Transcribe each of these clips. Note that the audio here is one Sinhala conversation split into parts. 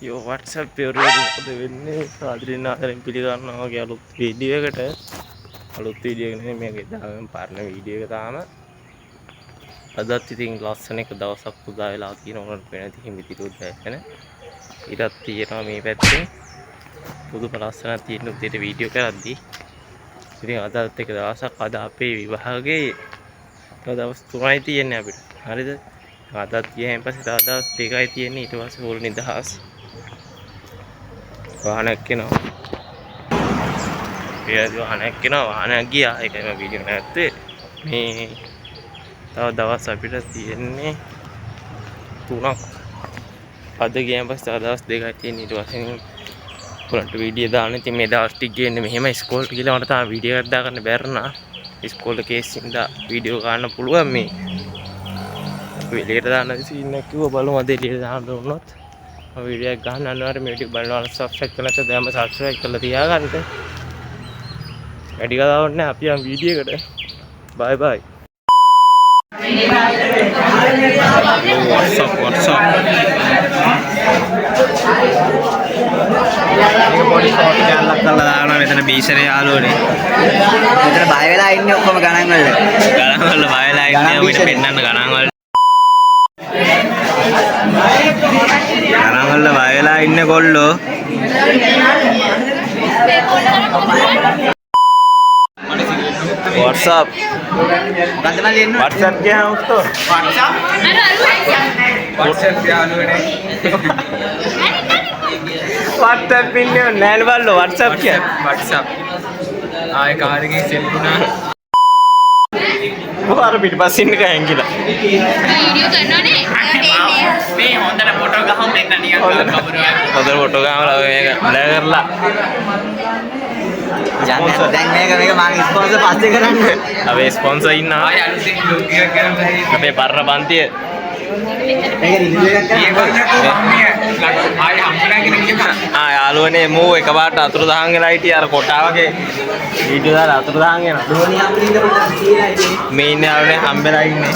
Yo, WhatsApp මොකද වෙන්නේ? ආදරෙන් ආදරෙන් පිළිගන්නවා වගේ අලුත් වීඩියෝ එකකට. අලුත් වීඩියෝ එක නෙමෙයි මේක දාගෙන පරණ වීඩියෝ එක තාම. අදත් ඉතින් ලස්සන එක දවසක් පුදා වෙලා තියෙන උනට වෙන ඉතින් හිමිතිරුත් දැක්කන. ඊටත් තියෙනවා මේ පැත්තේ. පුදුම ලස්සනක් තියෙන උදේට වීඩියෝ කරද්දි. ඉතින් අදත් එක දවසක් අද අපේ විභාගයේ දවස් 3යි තියෙන්නේ අපිට. හරිද? අදත් ගියන් පස්සේ තව දවස් 2යි තියෙන්නේ ඊට පස්සේ ඕල් නිදහස්. වාහනයක් එනවා. වාහනයක් එනවා. වාහනයක් ගියා. ඒකයි මම වීඩියෝ නැත්තේ. මේ තව දවස් අපිට තියෙන්නේ 3ක්. අද ගියන් පස්සේ තව දවස් 2යි තියෙන්නේ ඊට පස්සේ උනට වීඩියෝ දාන්න. ඉතින් මේ දවස් ටික ගියන්නේ මෙහෙම ඉස්කෝලේට ගිහලා මට තාම වීඩියෝ එකක් දාගන්න බැරිනා. ඉස්කෝලේ කේස් ඉඳලා වීඩියෝ ගන්න පුළුවන් මේ. අපි එළියට දාන්න සීන් එකක් කිව්ව බලමු අද එළියට දාන්න උනොත්. वीडियो गहन अनिवार्य वीडियो बनवाना सब्सक्राइब करना चाहते हैं सब्सक्राइब कर लेते हैं करते एडिका दावने आप यहाँ वीडियो करे बाय बाय व्हाट्सएप बॉडी शॉट जान लगता लगा मेरे बीसरे आलोने මෙතන බය වෙලා ඉන්නේ ඔක්කොම ගණන් වල බය වෙලා ඉන්නේ අපිට පෙන්නන්න ගණන් වල ගණන් වල බය වෙලා ඉන්නේ කොල්ලෝ WhatsApp WhatsApp क्या है उसको WhatsApp क्या WhatsApp पिन्ने नैन वालो WhatsApp क्या WhatsApp आए कार की सेल्फी वो आर बिट पास इन का एंगल वीडियो करना ने මේ හොඳට ෆොටෝ ගහමු මෙන්න නිකන් හොඳට ෆොටෝ ගහමු ලෑ කරලා දැන් මේක මම ස්පොන්සර් පස්සේ කරන්නේ අපේ ස්පොන්සර් ඉන්නවා ආයි අලුතෙන් බ්ලොග් එකක් කරන්න අපේ පරණ පන්තිය මේක රිවිව් එකක් කරන්න ආයි හම්බුනා කියන කියපන් යාළුවනේ මෝ එකපාරට අතුරුදහන් වෙලා හිටියේ අර කොටාවගේ වීඩියෝ දාලා අතුරුදහන් වෙනවා ධෝනි හම්බුනින්ද පොඩ්ඩක් කියලා ඉතින් මේ ඉන්නේ යාළුවනේ හම්බෙලා ඉන්නේ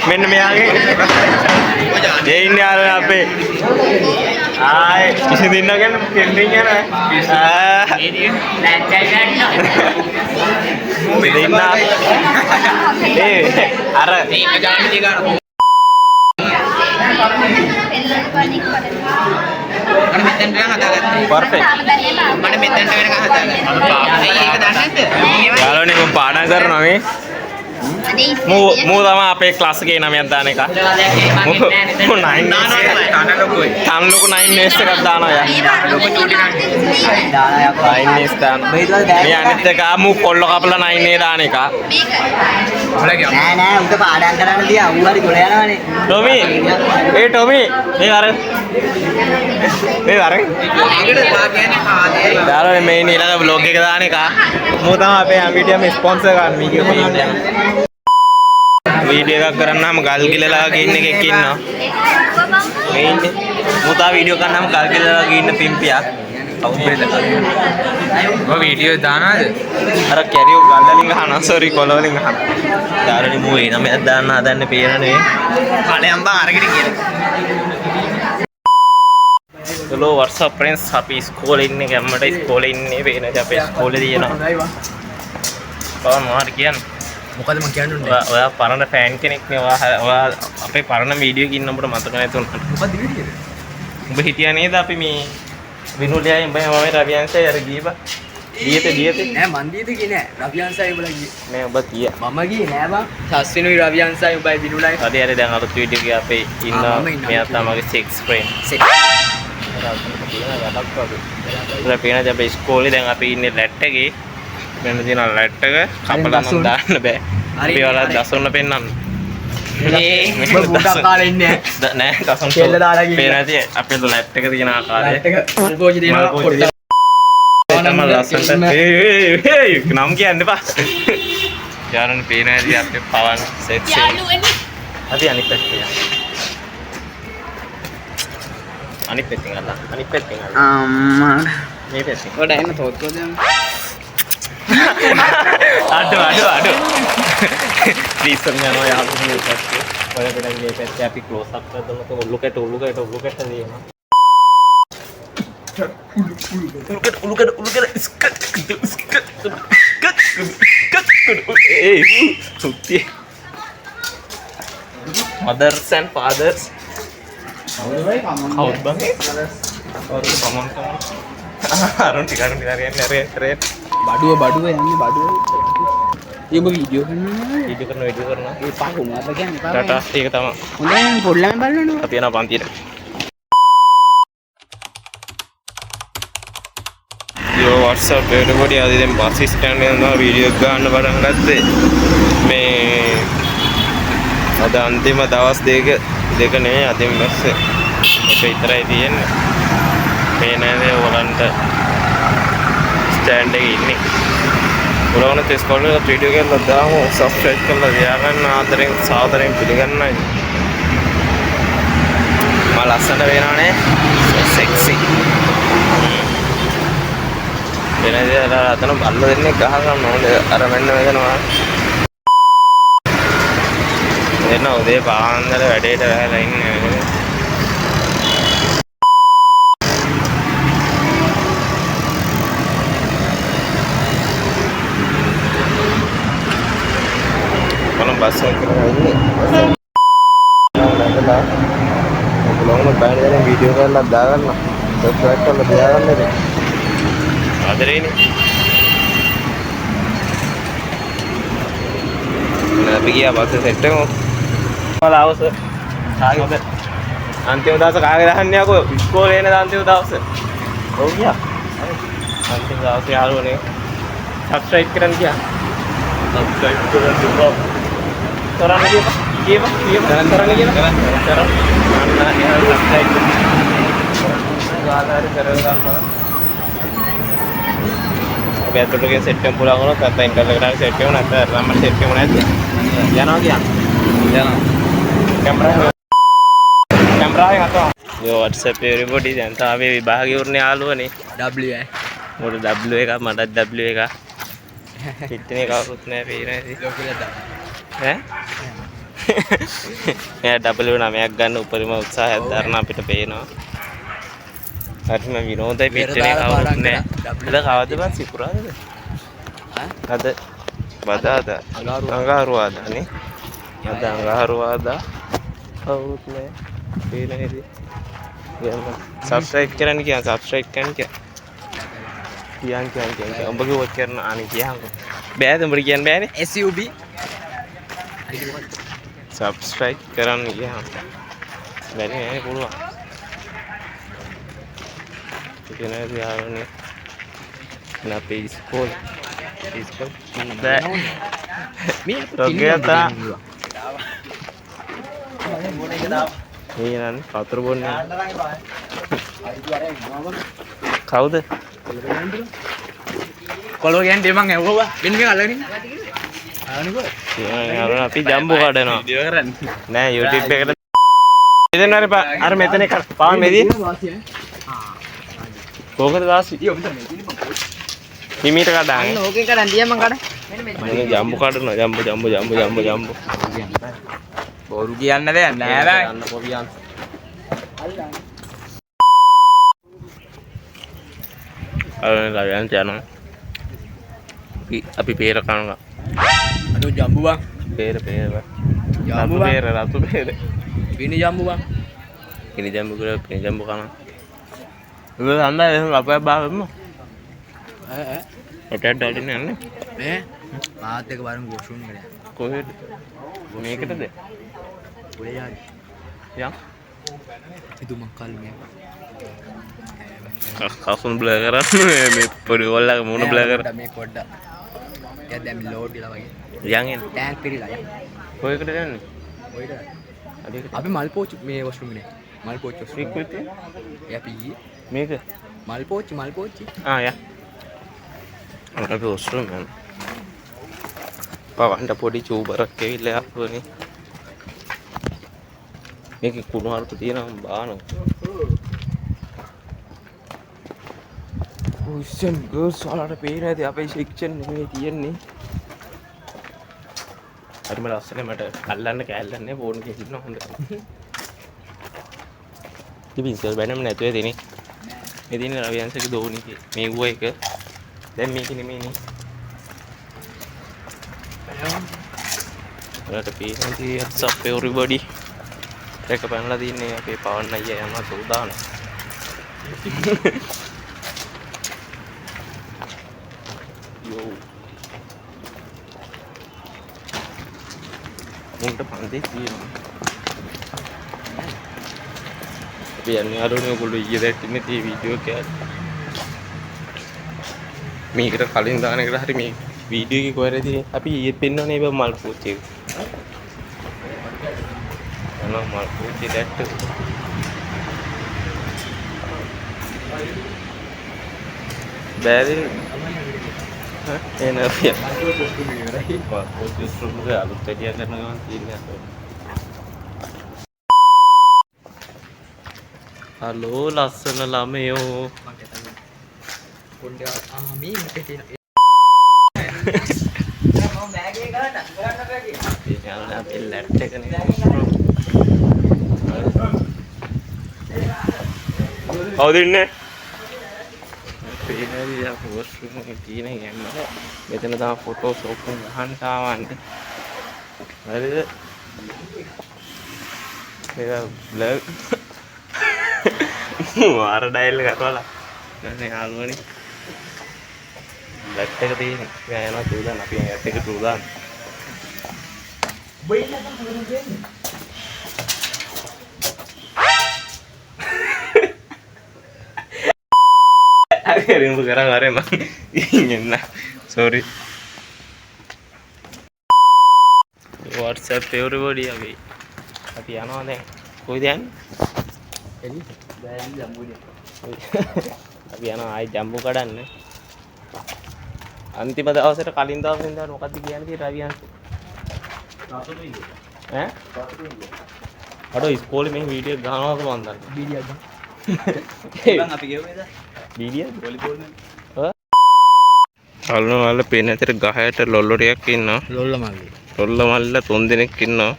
මෙන්න මෙයාගේ ඒ ඉන්නේ අර අපේ ආයි කිසි දිනක් ගැන කෙන්ඩින් යනවා මෙන්න ඒ අර perfect මම මෙතෙන්ට වෙනකන් හදාගත්තා ඒක දන්නේ නැද්ද යාළුවනේ මම පාඩම් කරනවා මේ මූ තමයි අපේ ක්ලාස් එකේ නමයක් දාන එක මූ 9 තන ලොකු 9 නේස් එකක් දානවා යා ලොකු චූටි 9 නේස් දාන මේ අනිත් එක මූ කොල්ල කපලා 9 නේ දාන එක නෑ උන්ට පාඩම් කරන්න තියා ඌ හරි ගොඩ යනවනේ ටොමි ඒ ටොමි මේ අර මේ අර දාලා මේ ඊළඟ vlog එක දාන එක මූ තමයි අපේ වීඩියෝම ස්පොන්සර් ගන්න වීඩියෝ එකක් කරන්නාම ගල් ගිලලා වගේ ඉන්න එකෙක් ඉන්නවා මේ ඉන්නේ මූ තා වීඩියෝ කරන්නාම ගල් ගිලලා වගේ ඉන්න පිම්පියක් කවුද ඔය වීඩියෝ දානවද අර කැරියෝ ගල් වලින් ගහනවා සෝරි කොළ වලින් ගහනවා දාරණි මූ ඒ නමයක් දාන්න හදන්නේ පේනනේ කණයන් බං අරගෙන කියලා hello what's up friends අපි ඉස්කෝලේ ඉන්නේ ගැම්මට ඉස්කෝලේ ඉන්නේ වෙනද අපේ ඉස්කෝලේ තියෙනවා මොනවද කියන්නේ මොකද මම කියන්නේ ඔයා පරණ ෆෑන් කෙනෙක් නේ ඔයා අපේ පරණ වීඩියෝ එකකින් අපිට මතක නැති උනට මොකද වීඩියෝද උඹ හිටියා නේද අපි මේ විනුලියයි උඹ මම රවියන්සයි අර ගියපා දියතේ නෑ මන් දීද ගියේ නෑ රවියන්සයි උඹලා ගියේ නෑ ඔබ ගියා මම ගියේ නෑ බං සස්විනුයි රවියන්සයි උඹයි විනුලයි හරි දැන් අලුත් වීඩියෝ එකේ අපේ ඉන්න මෙයා තමයි සෙක්ස් ෆ්‍රෙන්ඩ් ඉතින් පේනද අපේ ඉස්කෝලේ දැන් අපි ඉන්නේ ලැට් එකේ මෙන්න තියෙන ලැට් එක කපලා නම් දාන්න බෑ අපි වල දසොන්න පෙන්නන්න මේ බුඩක් කාලේ ඉන්නේ නෑ දසොන්න කෙල්ල දාලා ගිහින් පේනද අපේ ලැට් එක තියෙන ආකාරය ලැට් එක මල්කෝජි දෙනවා පොඩ්ඩක් තමයි ලස්සනට ඒ නම් කියන්න එපා යාළුවනේ පේනද අපේ පවන් සෙට් යාළුවනේ අපි අනිත් පැත්තට යන්න අනිත් පැත්තෙන් අල්ල අනිත් පැත්තෙන් අල්ල අම්මා මේ පැත්තෙන් ඔඩ එන්න තෝත්කෝ දැන් අඩු රීසන් යනවා යාළුවෝ මේ පැත්තේ ඔය පිටින් මේ පැත්තේ අපි ක්ලෝස් අප් කරද්දම උල්ලු කැට තියෙනවා උල්ලු කැට mothers and fathers කවුද බං කවුද අරුන් ටික හරියන්නේ බඩුව යන්නේ බඩුව. ඒක වීඩියෝ කරනවා. ඒ පහු මාත කියන්නේ ටටා ඒක තමයි හොඳයි පොඩ්ඩක් බලන්න. අපි යනවා පන්තියට යෝ WhatsApp everybody අද දැන් බස් ස්ටෑන්ඩ් එකේ යනවා වීඩියෝ එක ගන්න පටන් ගත්තේ මේ අද අන්තිම දවස් දෙක නෙමෙයි අදින් බස්සේ එක විතරයි තියෙන්නේ මේ නේද ඔයගලන්ට ස්ටෑන්ඩ් එකේ ඉන්නේ ඔයගොල්ලෝ තෙස්කොල්ල වීඩියෝ එකක් දාමු සබ්ස්ක්‍රයිබ් කරලා තියාගන්න ආදරෙන් සාදරෙන් පිළිගන්නයි මා ලස්සන වෙනවනේ සෙක්සි එනදී අතන බල්ල දෙන්නේ ගහ ගන්න ඕනේ අර මෙන්න වෙනවා එන්න උදේ පාන්දර වැඩේට වැහලා ඉන්නේ කොළඹ බස් එක කරලා ඉන්නේ ඔයගොල්ලෝ බෑනේ වීඩියෝ කරලා දාගන්න සබ්ස්ක්‍රයිබ් කරලා තියාගන්න ඉතින් ආදරේනේ අපි ගියා බස් සෙට් එකම අවස කාගෙද අන්තිම දවස කාගේ දහන්නේ යකෝ ඉස්කෝලේ එන අන්තිම දවස ඔව් ගියා අන්තිම දවසේ යාළුවනේ සබ්ස්ක්‍රයිබ් කරන්න ගියා සබ්ස්ක්‍රයිබ් කරන්න දුන්නා කරන්න ගියා කරන්න ගියා අන්න යාළුවා සබ්ස්ක්‍රයිබ් ආදාර කරලා ගන්නවා අපි අතටගේ සෙට් එක පුරා කරනවා නැත්නම් ඉන්ටර්නෙට් එකට සෙට් එක නැත්නම් නම්බර් සෙට් එක නැද්ද යනවා යනවා කැමරා එක අතව යෝ WhatsApp everybody දැන් තාවේ විභාගය වුණේ යාළුවනේ WI මොකද W එක මටත් W එක පිටිනේ කවුරුත් නැහැ පේන්නේ ඈ එයා W9ක් ගන්න උපරිම උත්සාහයක් දරන අපිට පේනවා හරිම විනෝදයි පිටිනේ කවුරුත් නැහැ අද කවද්ද බං සිකුරාදද අද බදාදා අඟහරුවාදානේ අද අඟහරුවාදා කවුරුත් නැහැ පේන්නේ නේද සබ්ස්ක්‍රයිබ් කරන්න කියන්න උඹ කිව්වොත් කරන අනේ කියහන්කෝ බෑද උඹට කියන්න බෑනේ SUB සබ්ස්ක්‍රයිබ් කරන්න කියහන් බැරි නෑ පුළුවන් ඉතින් යාළුවනේ අපේ ඉස්කෝල බෑ මේ රොග්ගයතා මේ නන් වතුර බොන්නේ කවුද කොළව කියන්නේ මං ඇහුවා මෙන්න මේ අල්ලගෙන යාළුවනේ අපි ජම්බෝ කඩනවා වීඩියෝ කරන්නේ නෑ YouTube එකට දෙන්න අර මෙතන පාව මෙදී කොහොමද වාසි හිමීට කඩාගෙන ඕකේ කරන් දියා මං කඩ මම ජම්බෝ කඩනවා ජම්බෝ බොරු කියන්න දෙයක් නෑ බෑ යන්න පොවියන් අරගෙන යනවා අපි පේර කනවා අද ජම්බු බං පේර ජම්බු බං රතු පේර පිනි ජම්බු බං පිනි ජම්බු කනවා ඒක හන්දා එහෙම අපේ බාගමු ඈ ඔටෙන් ඩඩින් යන්නේ මේ මාත් එක වරන් ගොෂුන් ගියා කොහෙද මේකටද ඔය යාරි යම් ඉදු මං කල් මේ කසුන් බ්ලර් කරන්නේ මේ පොඩි ඔල්ලගේ මුණ බ්ලර් කර මේ පොඩ්ඩක් දැන් දැන් ලෝඩ් කියලා වගේ යන් එන්න ටැංක් පිරීලා යන්න කොහෙකටද යන්නේ ඔයිද අදේකට අපි මල් පෝච්චි මේ වොෂ්රූම් එකේ මල් පෝච්චි වොෂ්රූම් ඉක්විට් එයා පීයේ මේක මල් පෝච්චි යා අපි වොෂ්රූම් යන්න පවන්ට පොඩි චූබරක් ඇවිල්ලා ආපුවනේ මේක කුණු හරුප තියෙනවා බානවා boys and girls ඔයාලට පේන ඇති අපේ සෙක්ෂන් එකේ තියෙන්නේ. හරිම ලස්සනයි මට අල්ලන්න කැල්ලන්නේ ෆෝන් එකේ ඉන්න හොඳයි. ඉතින් සර් බැනම නැතුව දෙන්නේ. මේ දින රවියන්සගේ දෝනිගේ මේ වුව එක. දැන් මේක නෙමෙයිනේ. ඔයාලට පේන ඇති what's up everybody. ඒක බලලා තින්නේ අපේ පවන් අයියා යනවා සෝදාන. යෝ මුන්ට පන්දේ තියෙනවා. අපි යන්නේ අරෝනේ ඔයගොල්ලෝ ඊයේ දැක්කනේ තී වීඩියෝ එකක්. මේකට කලින් දාන එකට හරි මේ වීඩියෝ එකේ කොහෙරදී අපි ඊයේ පෙන්නවනේ මේ මල් පූච්චි එක. අනෝ මල් පූච්චි දැක්ක. බැරි එන අපිය. පූච්චි ස්ටුඩියෝ අලුත් වැඩිය කරන ගමන් තියෙන්නේ. හලෝ ලස්සන ළමයෝ. කවුද ඉන්නේ? පේනදී ආ වොෂ්රූම් එකේ තියෙන ගැම්ම. මෙතන තමයි ෆොටෝෂොප් එක ගහන්න ආවන්නේ. හරිද? මේක බ්ලොග් වාර ඩයල් කරවලා නේ යාළුවනේ. බ්ලැක් එක තියෙන්නේ. මෙයා යනවා තුදාන අපි ඇත් එක තුදාන. අර රින්බු කරන් අර මං එන්න. sorry. WhatsApp everybody අපි යනවා දැන්. කොයිද යන්නේ? එලි දැන් ජම්බුනේ. අපි යනවා ආයි ජම්බු කඩන්න. අන්තිම දවසට කලින් දවසේ ඉඳන් මොකද්ද කියන්නේ රවියන්ස්? ඈ? අඩෝ ඉස්කෝලේ මේ වීඩියෝ ගහනවාද මන් දන්නේ. වීඩියෝ ගන්න. ඉතින් අපි ගෙවුවේද? වීඩියෝ වොලිබෝල් නේ. අල්ලන වල පේන ඇතර ගහයට ලොල්ලෝ ටිකක් ඉන්නවා. ලොල්ල මල්ලි. ලොල්ල මල්ල 3 දෙනෙක් ඉන්නවා.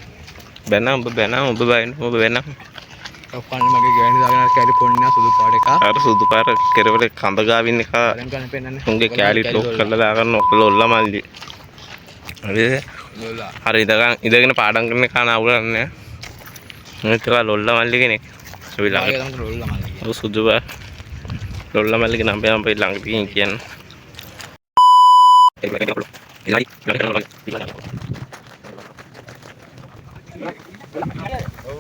බැන ඔබ බයින් ඔබ බැන. ඔක්කොම මගේ ගෑණි දාගෙන කැලි පොන්නා සුදු පාට එක. අර සුදු පාට කෙරවල කඳ ගාවින් එක. දැන් ගන්න පෙන්නන්නේ. උන්ගේ කැලි ටොක් කරලා දාගන්න ලොල්ල මල්ලි. හරිද? ලොල්ල. හරි ඉඳගෙන පාඩම් කරන කන අවුලන්නේ. මේක ලොල්ල මල්ලි කෙනෙක්. අපි ළඟ ලොල්ල මල්ලි. ඔව් සුදු පාට. ලොල්ල මල්ලි කියන අපි අපි ළඟ තියෙන කියන්නේ.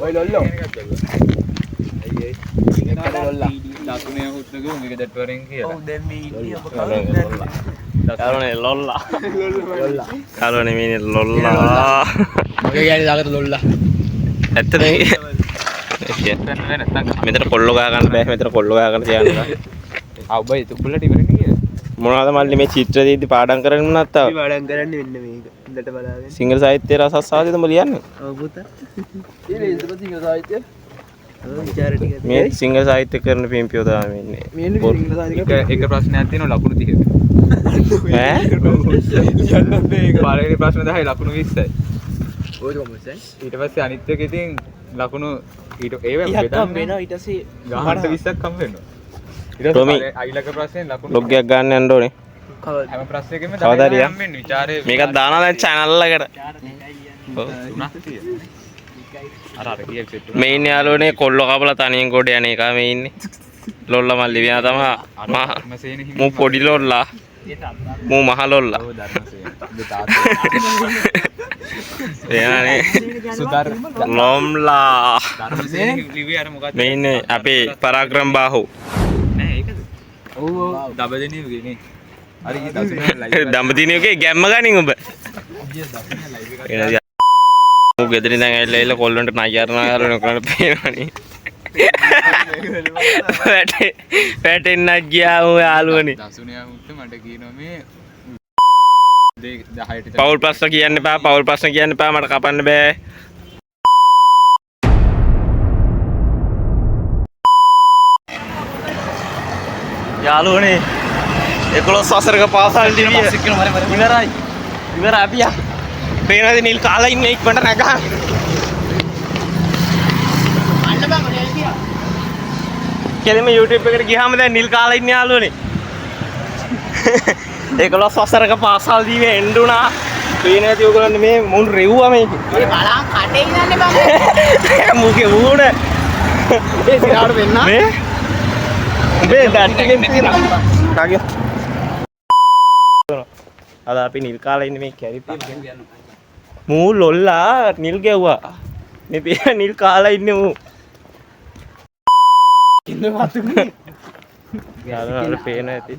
ඔය ලොල්ලෝ අයියේ ඉන්නේ ලොල්ලා ලකුණේ හුත්නගේ උන්ගේ දැට්වරෙන් කියලා. ඔව් දැන් මේ ඉන්නේ ඔබ කාරණේ ලොල්ලා කාරණේ මේ ලොල්ලා මගේ ගෑණි දාගත්ත ලොල්ලා ඇත්තද මෙතන කොල්ලෝ ගා ගන්න බෑ මෙතන කොල්ලෝ ගා ගන්න තියන්න. ආ ඔබ තුපුල්ලට ඉවරනේ කියලා. මොනවද මල්ලි මේ චිත්‍ර දීදී පාඩම් කරන්නේ නැත්තා? අපි පාඩම් කරන්නේ මෙන්න මේක. ඉඳට බලාගෙන. සිංහල සාහිත්‍ය රසස්සාවදීද උඹ ලියන්නේ? ඔව් පුතා. ඊළඟ ඉඳපු සිංහල සාහිත්‍ය. ඔව් විචාර ටික. මේ සිංහල සාහිත්‍ය කරන පිම්පියෝ තමයි ඉන්නේ. මේ සිංහල සාහිත්‍ය එක ප්‍රශ්නයක් තියෙනවා ලකුණු 30. ඈ? යන්න මේක. පළවෙනි ප්‍රශ්න 10 ලකුණු 20යි. ඔය කොහොමද? ඊට පස්සේ අනිත් එක ඉතින් ලකුණු ඊට ඒව වෙනවා ඊට පස්සේ ගහන්න 20ක් හම් වෙනවා. ටොමි අයිලක ප්‍රශ්නේ ලකුණු ලොග් එකක් ගන්න යන්න ඕනේ. හැම ප්‍රශ්නයකම කවදාද රියා? හම් වෙන්නේ විචාරේ. මේකක් දානවා දැන් channel එකට. ඔව්. අර කියක් සෙට් මේ ඉන්නේ යාළුවනේ කොල්ලෝ කපලා තනියෙන් කොට යන එක මේ ඉන්නේ. ලොල්ලා මල්ලි විනා තමයි. මූ පොඩි ලොල්ලා. මූ මහ ලොල්ලා. ඔව් ධර්මසේන. තාත්තා. එයානේ සුදාර ලොම්ලා. ධර්මසේන ලිවි අර මොකක්ද? මේ ඉන්නේ අපේ පරාක්‍රම බාහු. නෑ ඒකද? ඔව් ඔව් දබදෙනියුගේ නේ. හරි කි දසුනේ ලයිව්. දඹදිනියෝගේ ගැම්ම ගනින් ඔබ. අයිය දසුනේ ලයිව් එක. මූ ගෙදරින් දැන් ඇවිල්ලා කොල්ලන්ට නයරන කරන පේනවනේ. වැටෙන්නත් ගියා ඌ යාළුවනේ. දසුනේ මුත් මට කියනවා මේ පවුල් ප්‍රශ්න කියන්න එපා පවුල් ප්‍රශ්න කියන්න එපා මට කපන්න බෑ. යාළුවනේ 11 වසරක පාසල් දිවිය ඉවරයි. ඉවර අපි යා. පේනද නිල් කාලා ඉන්නේ ඉක්මනට නැගහන්. අන්න බං ඔය කියලා. කෙලිම YouTube එකට ගියාම දැන් නිල් කාලා ඉන්නේ යාළුවනේ. 11 වසරක පාසල් දිවිය එන්නුණා. පේන ඇති ඔයගොල්ලෝ මේ මුන් රෙව්වා මේකේ. මේ බලන් කඩේ ඉන්නන්නේ බං. මුගේ වුණ. ඒ සිරාට වෙන්න. මේ මේ දැට්ටිගෙන් තියෙනවා. කාගේ අද අපි නිල් කාලා ඉන්නේ මේ කැරිපා. මූ ලොල්ලා නිල් ගැව්වා. මේ පේන නිල් කාලා ඉන්නේ මූ. ඉන්න වතුනේ. යාළුවා පේන ඇති.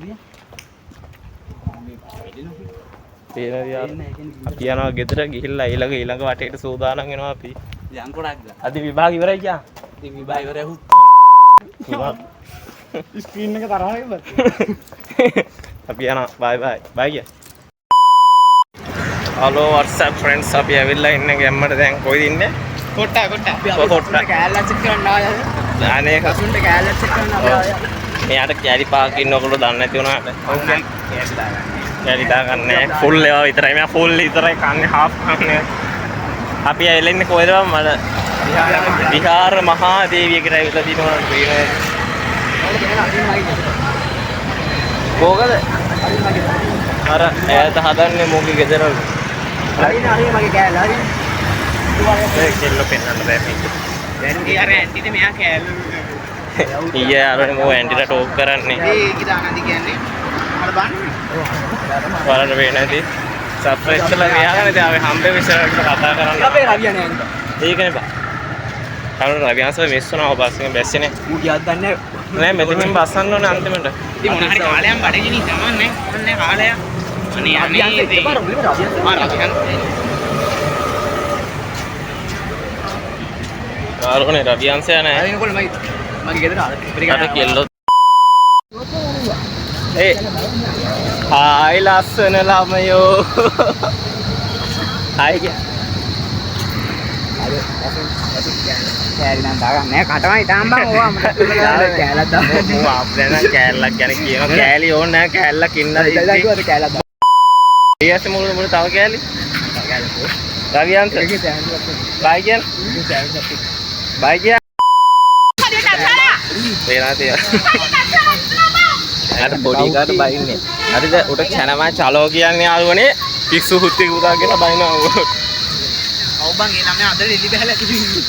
පේන අපි යනවා ගෙදර ගිහිල්ලා ඊළඟ වටේට සූදානම් වෙනවා අපි. යන් කොටක් ගන්න. අද විභාග ඉවරයි කියා. ඉතින් විභාග ඉවරයි හුත්. ස්ක්‍රීන් එක තරහ වෙයි. අපි යනවා බයි බයි. බයි කියා. හලෝ WhatsApp friends අපි ඇවිල්ලා ඉන්නේ ගැම්මට දැන් කොයිද ඉන්නේ? කොට්ටා. කෑල්ලක් චෙක් කරන්න ආවද? අනේ කසුන්ට කෑල්ලක් චෙක් කරන්න ආවද? මෙයාට කැරි පාක් ඉන්න ඔයගොල්ලෝ දන්නේ නැති වුණාට. ඔව් කැරි දාගන්නේ ෆුල් ඒවා විතරයි. මම ෆුල් විතරයි කන්නේ හාෆ් කන්නේ. අපි ඇවිල්ලා ඉන්නේ කොහෙද මම විහාර මහා දේවියකට ඇවිල්ලා දිනවන ක්‍රීනේ. කොහොමද? අර එයාට හදන්නේ මොකි ගෙදරවල. හරි මගේ කෑල්ල හරි. ඒ කෙල්ල පෙන්නන්න බෑ මේක. දැන් ඒ අර ඇන්ටිට මෙයා කෑල්ල. ඊයේ අර මෝ ඇන්ටිට ටෝක් කරන්නේ. ඒක දානදි කියන්නේ. අර බලන්න. වරණ වේ නැති. සර්ප්‍රයිස් කළා මෙයාගෙන ඉතින් ආවේ හම්බෙ විශ්වාස කතා කරන්න. අපේ රවියනේ ඇන්ද. ඒකනේ බා. කවුරු රවියන්සෝ මිස් වුණා ඔය බස් එකෙන් බැස්සනේ. ඌ ගියත් දන්නේ නෑ මෙතනින් බස්සන්න ඕනේ අන්තිමට. ඉතින් මොන හරි කාලයක් බඩගිනි තමන්නේ. මොන්නේ කාලයක්. අනේ අනේ කාරෝනේ රවියන්සයා නෑ. අර එනකොට මගේ ගෙදර අර කෙල්ලෝ. ඒ හායි ලස්සන ළමයෝ. හායි කිය. කෑලි නම් දාගන්න නෑ කටමයි තාම බං ඕවා මට කෑල්ලක් දාන්න. මම අප්ලෑන කෑල්ලක් ගැන කියනවා. කෑලි ඕනේ නෑ කෑල්ලක් ඉන්නද ඉතින්. කෑල්ලක් දාන්න. ඊයස් මුළු තව කෑලි. රවියන්ත. බයි කියන්න. බයි කියන්න. පේනාතිය. අර පොඩි කාට බයින්නේ. හරිද? උට කැනමා චලෝ කියන්නේ යාළුවනේ. පිස්සු හුත්ති පුතා කියලා බයිනවා. ඔව් බං ඒ ළමයා අද එලි බහලා තිබුණේ.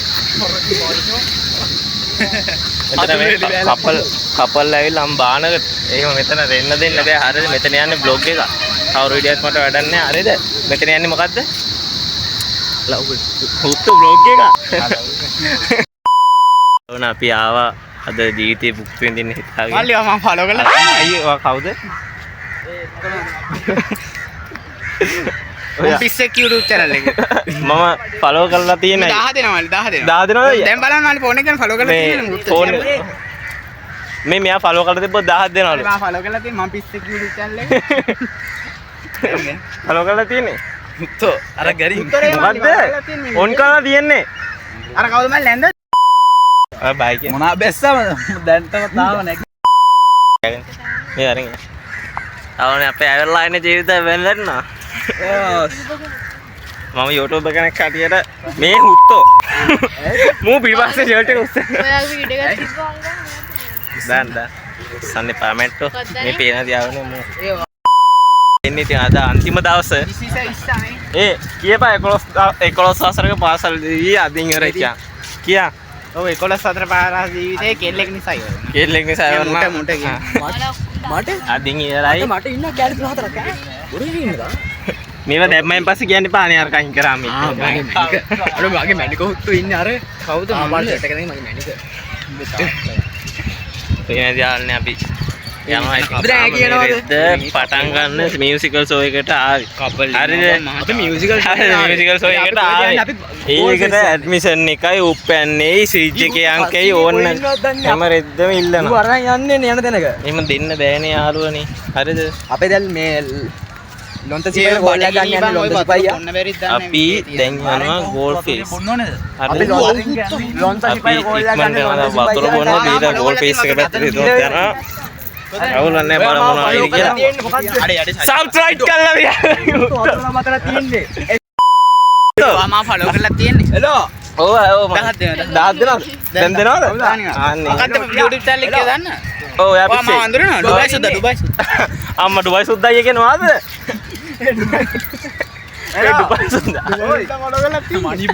කපල් ඇවිල්ලා අම්බානකට එහෙම මෙතන රෙන්න දෙන්න බෑ. හරිද? මෙතන යන්නේ බ්ලොග් එක. කවුරු විදියට මට වැඩක් නැහැ. හරිද? මෙතන යන්නේ මොකද්ද? හුත්තු බ්ලොග් එක. ඕන අපි ආවා අද ජීවිතේ භුක්ති විඳින්න හිතාගෙන. මල්ලිවා මම ෆලෝ කළා. අයියෝ ඔයා කවුද? පිස්සෙක් YouTube channel එක. මම ෆලෝ කරලා තියෙනයි. 10 දෙනවා මල්ලි 10 දෙනවා. 10 දෙනවද? දැන් බලන්න මල්ලි ෆෝන් එකෙන් ෆලෝ කරලා තියෙනවා. ෆෝන් මේ මෙයා ෆලෝ කරලා තිබ්බොත් 10ක් දෙනවලු. මම ෆලෝ කරලා තියෙන්නේ මම පිස්සෙක් YouTube channel එක. ෆලෝ කරලා තියෙන්නේ. මුත්තෝ අර ගරි මොකද්ද? ඔන් කරලා තියෙන්නේ. අර කවුද මල්ලි නැන්ද? ආ බයි කිය. මොනවා බැස්සම දැන්ටම තාම නැග. මේ අරින්. අවනේ අපේ ඇවිල්ලා ඉන්නේ ජීවිතය වෙන්නන්න. මම YouTube කෙනෙක් කටියට මේ හුත්තෝ මූ පිටිපස්සේ ෂර්ට් එක උස්සන. ඔයාගේ වීඩියෝ එකක් තිබ්බා අංගා. දැන් සන්නේ පාමෙට්ටෝ මේ පේන දියාවනේ මූ. එන්නේ ඉතින් අද අන්තිම දවස. ඒ කියපා 11 වසරක පාසල් දී අදින් ඉවරයි කියා. ඔව් 11 වසර පාසල් ජීවිතේ කෙල්ලෙක් නිසා ඉවරයි. කෙල්ලෙක් නිසා ඉවරයි. මුට මට අදින් ඉවරයි. මට ඉන්න කැලි 14ක් ඈ. උඩින් ඉන්නදා. මේවා දැම්මෙන් පස්සේ කියන්නේ පානේ අර කයින් කරා මේ. අර මගේ මැනික හුත්තු ඉන්නේ අර කවුද මම ෂර්ට් එක නෙමෙයි මගේ මැනික. ඒ යාළුවනේ අපි යනවා පටන් ගන්න මියුසිකල් ෂෝ එකට ආවේ. හරිද? අපි මියුසිකල් ෂෝ එකට ආවේ. ඒකට ඇඩ්මිෂන් එකයි උප්පැන්නේ ස්විච් එකේ අංකයි ඕන්න හැම රෙද්දම ඉල්ලනවා. ඌ අරන් යන්නේ යන තැනක. එහෙම දෙන්න බෑනේ යාළුවනේ. හරිද? අපේ දැන් මේ ලොන්ත සිපයි ගෝල් එක ගන්න යන්නේ ලොන්ත සිපයි අපි දැන් යනවා ගෝල් ෆේස් බොන්න ඕනේද අපි ලොන්ත සිපයි ගෝල් එක ගන්න වතුර බොන්න බීලා ගෝල් ෆේස් එක පැත්තට යනවා අවුලන්නේ බලමු මොනවා වෙයිද කියලා. සබ්ස්ක්‍රයිබ් කරලා තියන්න. මම ෆලෝ කරලා තියෙන්නේ. හෙලෝ. ඔව් ඔව්. 10 දෙනවද? දැන් දෙනවද? අනේ. මොකද්ද YouTube channel එකේ දාන්න? ඔව් යා පිස්සේ. මම අඳුරනවා ඩුබයි සුද්දා. අම්මා ඩුබයි සුද්දා අයියා කියනවාද? ඒ ඩුබයි සුද්දා. මනි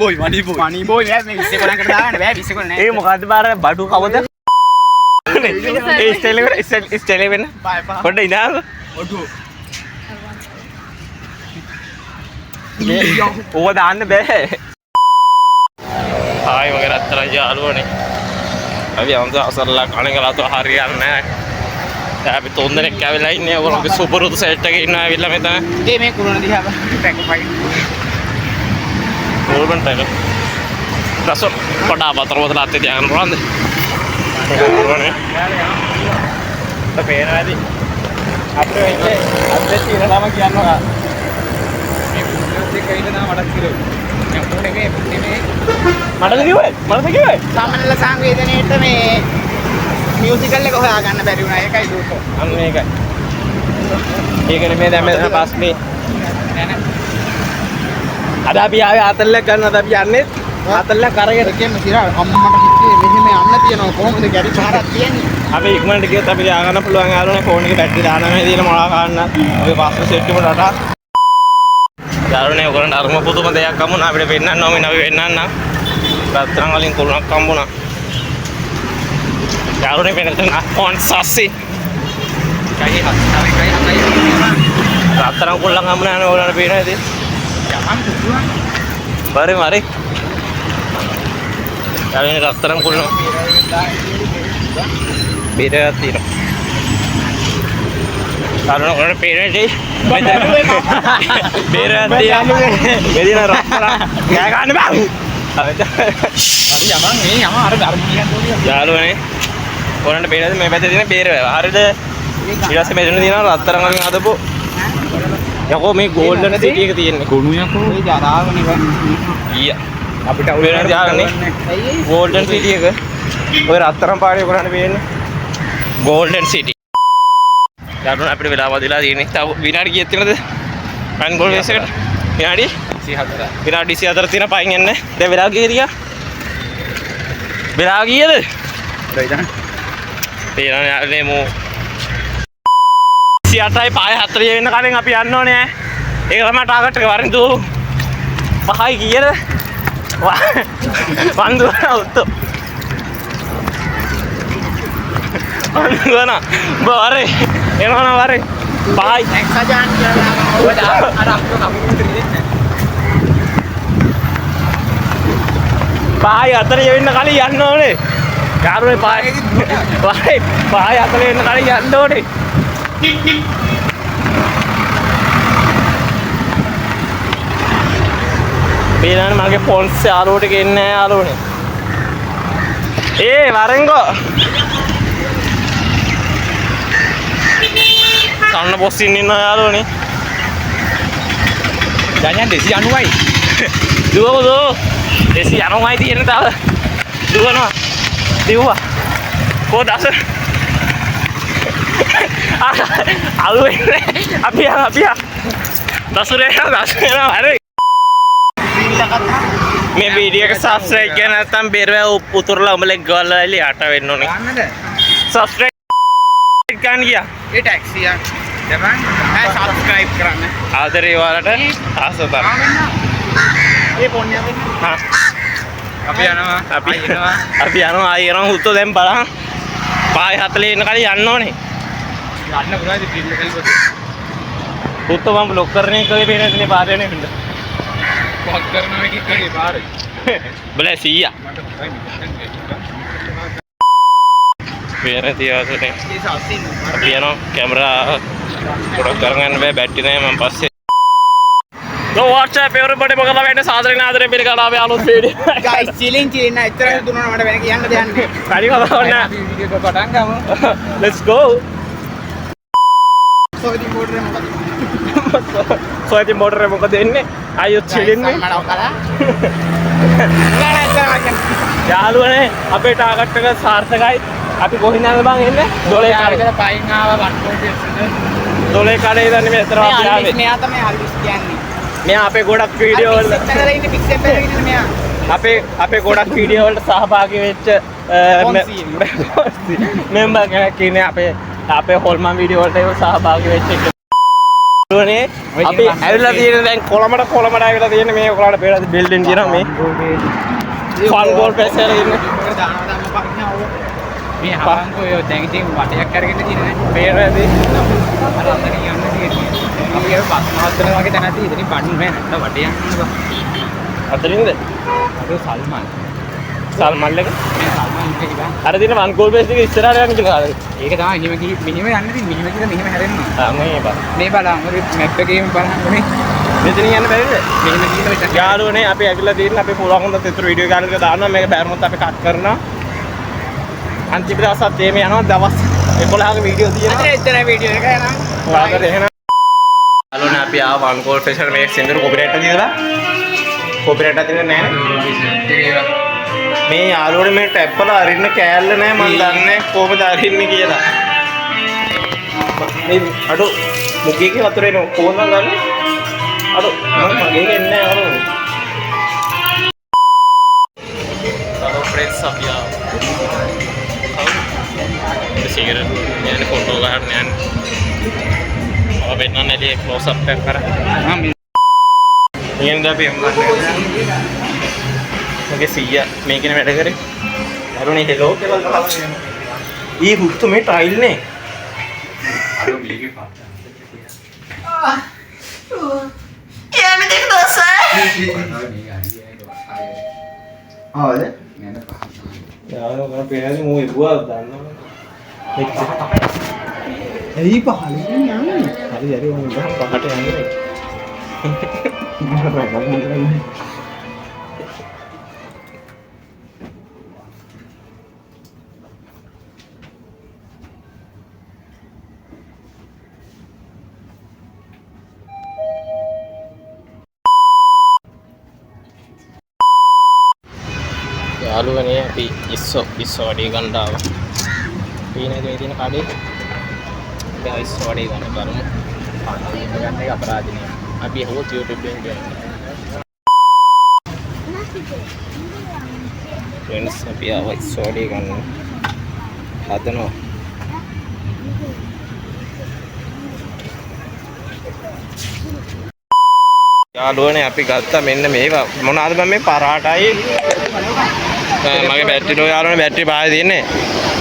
බෝයි මේ 20 කොලකට දාගන්න බෑ 20 කොල නෑ. ඒ මොකද්ද බාර බඩු කවද? ඒ ස්ටයිල් වෙන්න. පොඩ්ඩ ඉඳාම. ඔඩු. ඕව දාන්න බෑ. ආයි මගේ රත්තරන් යාළුවනේ. අපි අන්ත අසරලා කණගලාතු හරියන්නේ නැහැ. දැන් අපි තුන් දෙනෙක් ඇවිල්ලා ඉන්නේ. ඔයගොල්ලෝගේ සුපුරුදු සෙට් එකේ ඉන්නවා ඇවිල්ලා මෙතන. ඉතින් මේ කුරුණ දිහා පැක පයි. ඕල්බන් පැක. රසො පොඩා වතර වතර අතේ තියාගෙන රොන්ද. ඕනේ. තපේනවාදී. අපේ ඉන්නේ අපේ තියෙනම කියනවා. මටද කිව්වේ? සාමාන්‍ය සංවේදනයේට මේ මියුසිකල් එක හොයාගන්න බැරි වුණා. ඒකයි දුක. අන්න ඒකයි. ඒකනේ මේ දැන් මෙතන පාස්ලේ. අද අපි ආවේ ආතල්ලක් ගන්නවද අපි යන්නේ? ආතල්ලක් අරගෙන දෙකෙන් සිරා අම්මට හිතේ මෙහෙම යන්න තියෙනවා. කොහොමද ගැරි පාරක් තියෙන්නේ? අපි ඉක්මනට ගියොත් අපිට ආගන්න පුළුවන් යාළුවනේ ෆෝන් එකේ බැටරි දාන්න මේ දින මොනවා ගන්න. ඔය පාස්ලේ සෙට් එක රටා. යාළුවනේ ඔයගොල්ලන්ට අරම පුදුම දෙයක් හම්බුණා. අපිට වෙන්නන්න ඕනේ නවි වෙන්නන්න. රත්තරන් වලින් කුළුණක් හම්බුණා. යාළුවනේ වෙනතන ෆෝන් සස්සි. කයි රත්තරන් කුළුණක් හම්බුණා නේ ඔයගොල්ලන්ට පේනවා ඉතින්. බරි මරි. යාළුවනේ රත්තරන් කුළුණ. බීරයක් තියෙනවා. යාළුවනේ ඔයගොල්ලන්ට පේනවා ඉතින්. බීරයක් තියෙනවා. මෙදින රත්තරන් ගෑ ගන්න බෑ. හරි යමන් මේ යම අර ධර්ම කියන්න ඕනේ. යාළුවනේ ඔයගොල්ලන්ට පේනද මේ පැත්තේ තියෙන බේර වැව. හරිද? ඊට පස්සේ මෙතන තියෙනවා රත්තරන් වලින් හදපු යකෝ මේ ගෝල්ඩන් සිටි එක තියෙන්නේ. ගොනු යකෝ. ඒ ජරාවනේ වා. ඊය අපිට වෙන දාගන්නේ ගෝල්ඩන් සිටි එක. ඔය රත්තරන් පාරේ කරන්න වෙන්නේ ගෝල්ඩන් සිටි. යාළුවනේ අපිට වෙලාව වදිලා තියෙන්නේ. තව විනාඩි කීයක් තියෙනවද? පයින් ගෝල් වේස් එකට. විනාඩි 34. විනාඩි 24 තියෙන පයින් යන්නේ. දැන් වෙලාව කීයද කියා? වෙලාව කීයද? දෙයිදන්. තේරෙන්නේ යාළුවනේ මෝ 28යි පාය 40 වෙන්න කලින් අපි යන්න ඕනේ ඈ. ඒක තමයි ටාගට් එක වරින් දු. පහයි කීයද? වන්දු උත්තෝ. වන්දුනා. බාරේ. එනවා වරේ. පහයි. එක්සජාන් කියලා ඔය අර අප්පු කම්පියුටර් දෙන්නේ. පහයි 40 වෙන්න කලින් යන්න ඕනේ. යාළුවනේ පහයි 40 වෙන්න කලින් යන්න ඕනේ. බේරන්න මගේ ෆෝන්ස් යාළුවට ගෙන්නේ නැහැ යාළුවනේ. ඒ වරෙන්ගෝ. සන්න බොස් ඉන්නවා යාළුවනේ. දැන් 290යි. දුවමු දුව. 290යි තියෙන තව. දුවනවා. දිව්වා. කොහොදස? අලුවෙන්නේ. අපි දසුරේ හරි. මේ වීඩියෝ එක සබ්ස්ක්‍රයිබ් කරලා නැත්නම් බේරව උතුරලා උඹලෙක් ගාලා ඉලි යට වෙන්න ඕනේ. ගන්නද? සබ්ස්ක්‍රයිබ් ගන්න ගියා. ඒ ටැක්සිය. දැන් සබ්ස්ක්‍රයිබ් කරන්න. ආදරේ වලට ආසතර. ඒ පොන්නේ අපි. හා. අපි යනවා. අපි යනවා ආයෙ යනවා උත්තෝ දැන් බලන්න. පාය 40 වෙන කලින් යන්න ඕනේ. යන්න පුළුවන් ඉතින් ෆිල්ම් එකේ පොතේ. උත්තෝ මම බ්ලොක් කරන එකේ පේනනේ පාරේ නේ බින්ද. බ්ලොක් කරන එකේ කගේ පාරේ. බල 100. පේන තියාසනේ. ඒ සාසින්. අපි යනවා කැමරා ගොඩක් කරගන්න බෑ බැටරි නැහැ මම පස්සේ. So what's up everybody මොකද වෙන්නේ සාදරයෙන් ආදරයෙන් පිළිගන්න ආවේ අලුත් වීඩියෝ. guys chilling නෑ එච්චර දුන්නා මට වෙන කියන්න දෙයක් නෑ. හරි කතාවක් නෑ. අපි වීඩියෝ එක පටන් ගමු. Let's go. සෝදි මෝටරේ මොකද? සෝයති මොටරේ මොකද එන්නේ? අයියෝ chilling නේ. මඩව කලා. යාළුවනේ අපේ ටාගට් එක සාර්ථකයි. අපි කොහින්ද බං එන්නේ? දොලේ කඩේ. පයින් ආව වන්කෝට් දොලේ කඩේ ඉඳන් මෙතන අපි ආවේ. මෙයා තමයි අල්විස් කියන්නේ. මෙයා අපේ ගොඩක් වීඩියෝ වල අපේ ගොඩක් වීඩියෝ වලට සහභාගී වෙච්ච මෙම්බර් කෙනෙක් ඉන්නේ අපේ හොල්මන් වීඩියෝ වලට ඒක සහභාගී වෙච්ච එක. අපි ඇවිල්ලා තියෙන දැන් කොළඹට ඇවිල්ලා තියෙන මේ ඔයාලට පේන බිල්ඩින් තියෙනවා මේ ෆන් ගෝල් පැස් එකේ ඉන්නේ. මේ හවංකෝ යෝ දැන් ඉතින් වටයක් අරගෙන තියෙනවා. පේනවාද? අර අතන යන්න තියෙන්නේ. අපි ඒක පස්මවත්තල වගේ තැනක් තියෙන ඉතින් පඩු නෑ නැත්නම් වටේ යන්න බා. අතරින්ද? අර සල්මන්. සල්මන් එක? මේ සල්මන් ඉන්නේ කිව්වා. අර දින වන් ගෝල් පැස් එකේ ඉස්සරහට යන්න කියලා. ඒක තමයි මිනිම යන්නේ ඉතින් මිනිම කියලා මෙහෙම හැරෙනවා. මේ බා. මේ බලන්න ඔය මැප් එකේම බලන්න මේ මෙතනින් යන්න බැරිද? මෙහෙම ගිහින් විතර යාළුවනේ අපි ඇවිල්ලා තියෙන අපි පුළුවන් වුණොත් ඒතර වීඩියෝ ගානකට දානවා මේක බැරිමොත් අපි කට් කරනවා. අන්තිම දවසත් එමේ යනවා දවස් 11ක වීඩියෝ තියෙනවා. අද එච්චර වීඩියෝ එක යනවා. ඔයාලට එහෙනම් යාළුවනේ අපි ආව වන් ගෝල් ෆෙෂන් මේ සින්දර කොපිරයිට් දීලා කොපිරයිට් අදින්න නැහැ. මේ යාළුවනේ මේ ටැප් වල අරින්න කෑල්ල නැහැ මන් දන්නේ කොහොමද අරින්නේ කියලා. මේ අඩෝ මුගේක වතුර එන කොහොමද ගන්නේ? අඩෝ මගේ එන්නේ නැහැ අර. අර ෆ්‍රෙන්ඩ්ස් අපි ආව. සිගරට් යන්නේ ෆොටෝ ගන්න යන්නේ. අප වෙන්න නැලේ ක්ලෝස් අප් එක කරා. නියම අපි මගේ සීයා මේකනේ වැඩ කරේ. අරුණේ හෙලෝ කියලා තමයි. ඊ හුත්තු මේ ටයිල් නේ. අර බීගේ පාට. යන්නේ දෙක දොසයි. ආවද? යාළුවා පේන්නේ මොයි බුවා දන්නවා. ඇයි පහලින් යන්නේ? හරි හරි මම පහට යන්නේ. යාළුවනේ අපි ඉස්සෝ වඩේ ගන්න ආවා. පීනේද මේ තියෙන කඩේ. අපි ඉස්සෝ වඩේ ගන්න බලමු. ගන්න එක අපරාධිනේ. අපි හොත් YouTube එකෙන් ගන්න. ෆ්‍රෙන්ඩ්ස් අපි ආවා ඉස්සෝ වඩේ ගන්න. හදනවා. යාළුවනේ අපි ගත්තා මෙන්න මේවා මොනවාද මම මේ පරාටයි මගේ බැටරි ලෝ යාළුවනේ බැටරි පාරේ තියෙන්නේ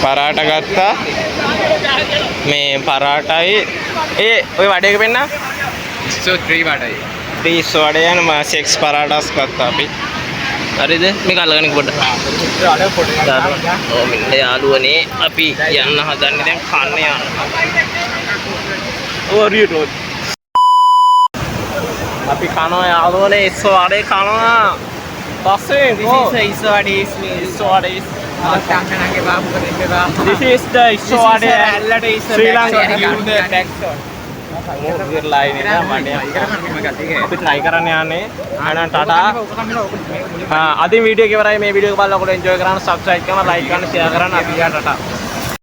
පරාට ගත්තා මේ පරාටයි ඔය වඩේක පෙන්න so 3 වඩයි 3 වඩේ යන 6 පරාටස් ගත්තා අපි හරිද මේක අල්ලගෙන පොඩ්ඩක් ඔව් මෙන්න යාළුවනේ අපි යන්න හදන්නේ දැන් කන්න යන්න ඔරියට අපි කනවා යාළුවනේ ඉස්සෝ වඩේ කනවා පස්සේ ඉස්සෝ වඩේ තාක්ෂණගේ බාපුක දෙන්නවා this is the ඉස්සෝ වඩේ ඇල්ලට ඉස්සෝ ශ්‍රී ලංකා back shot මොකද ලයින් එක මඩේ අපි try කරන්න යන්නේ ආනන් ටටා අදින් වීඩියෝ එක ඉවරයි මේ වීඩියෝ එක බලලා ඔයගොල්ලෝ enjoy කරන්න subscribe කරන්න like කරන්න share කරන්න අපි ගියා ටටා